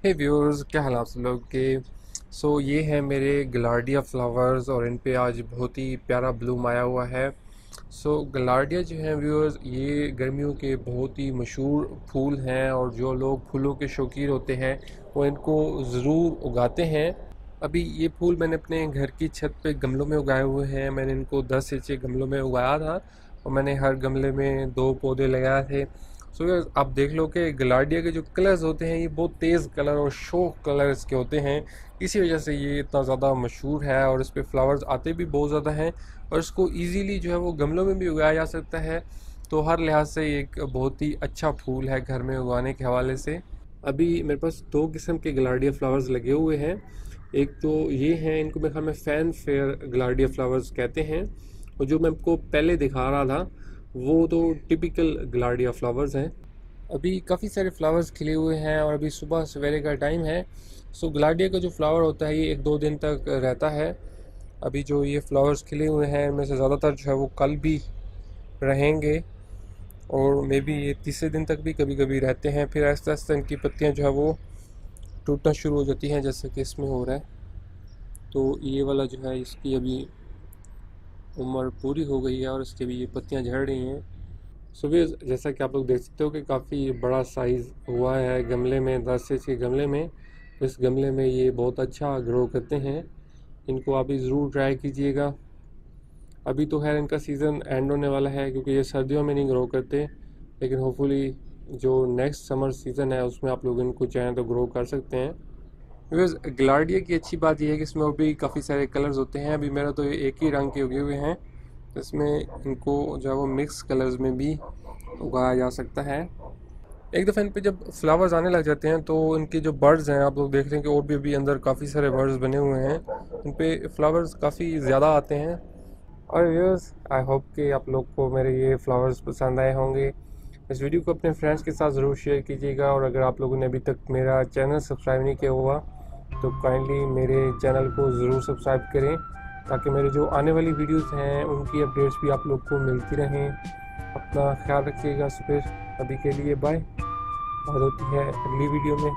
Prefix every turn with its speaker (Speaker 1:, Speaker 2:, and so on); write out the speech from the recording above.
Speaker 1: हे viewers, क्या हाल आप सब लोग के। ये है मेरे गलार्डिया फ्लावर्स और इन पे आज बहुत ही प्यारा ब्लूम आया हुआ है। गलार्डिया जो है व्यूअर्स, ये गर्मियों के बहुत ही मशहूर फूल हैं और जो लोग फूलों के शौकीन होते हैं वो इनको ज़रूर उगाते हैं। अभी ये फूल मैंने अपने घर की छत पे गमलों में उगाए हुए हैं। मैंने इनको 10 इंची गमलों में उगाया था और मैंने हर गमले में 2 पौधे लगाए थे। यार आप देख लो कि गलार्डिया के जो कलर्स होते हैं ये बहुत तेज़ कलर और शौक कलर्स के होते हैं। इसी वजह से ये इतना ज़्यादा मशहूर है और इस पर फ्लावर्स आते भी बहुत ज़्यादा हैं और इसको इजीली जो है वो गमलों में भी उगाया जा सकता है। तो हर लिहाज से ये एक बहुत ही अच्छा फूल है घर में उगाने के हवाले से। अभी मेरे पास 2 किस्म के गलार्डिया फ्लावर्स लगे हुए हैं। एक तो ये हैं, इनको मेरे ख्याल में फैन फेयर गलार्डिया फ्लावर्स कहते हैं, और जो मैं आपको पहले दिखा रहा था वो तो टिपिकल गलार्डिया फ्लावर्स हैं। अभी काफ़ी सारे फ्लावर्स खिले हुए हैं और अभी सुबह सवेरे का टाइम है। गलार्डिया का जो फ्लावर होता है ये 1-2 दिन तक रहता है। अभी जो ये फ्लावर्स खिले हुए हैं इनमें से ज़्यादातर जो है वो कल भी रहेंगे और मे बी ये तीसरे दिन तक भी कभी कभी रहते हैं। फिर आहिस्ता आहिस्ता इनकी पत्तियाँ जो है वो टूटना शुरू हो जाती हैं, जैसे कि इसमें हो रहा है। तो ये वाला जो है इसकी अभी उम्र पूरी हो गई है और इसके भी ये पत्तियाँ झड़ रही हैं। सुबह जैसा कि आप लोग देख सकते हो कि काफ़ी बड़ा साइज़ हुआ है गमले में, 10 इंच के गमले में। तो इस गमले में ये बहुत अच्छा ग्रो करते हैं। इनको आप भी ज़रूर ट्राई कीजिएगा। अभी तो खैर इनका सीज़न एंड होने वाला है क्योंकि ये सर्दियों में नहीं ग्रो करते, लेकिन होपफुली जो नेक्स्ट समर सीज़न है उसमें आप लोग इनको चाहें तो ग्रो कर सकते हैं। बिकॉज गलार्डिया की अच्छी बात यह है कि इसमें और भी काफ़ी सारे कलर्स होते हैं। अभी मेरा तो एक ही रंग के उगे हुए हैं, इसमें इनको जो है वो मिक्स कलर्स में भी उगाया जा सकता है। एक दफ़ा इन पे जब फ्लावर्स आने लग जाते हैं तो इनके जो बर्ड्स हैं आप लोग देख रहे हैं कि और भी अभी अंदर काफ़ी सारे बर्ड्स बने हुए हैं। इन पे फ्लावर्स काफ़ी ज़्यादा आते हैं। और व्यूअर्स, आई होप कि आप लोग को मेरे ये फ्लावर्स पसंद आए होंगे। इस वीडियो को अपने फ्रेंड्स के साथ ज़रूर शेयर कीजिएगा और अगर आप लोगों ने अभी तक मेरा चैनल सब्सक्राइब नहीं किया हुआ तो काइंडली मेरे चैनल को ज़रूर सब्सक्राइब करें ताकि मेरे जो आने वाली वीडियोस हैं उनकी अपडेट्स भी आप लोग को मिलती रहें। अपना ख्याल रखिएगा। फिर अभी के लिए बाय। बात होती है अगली वीडियो में।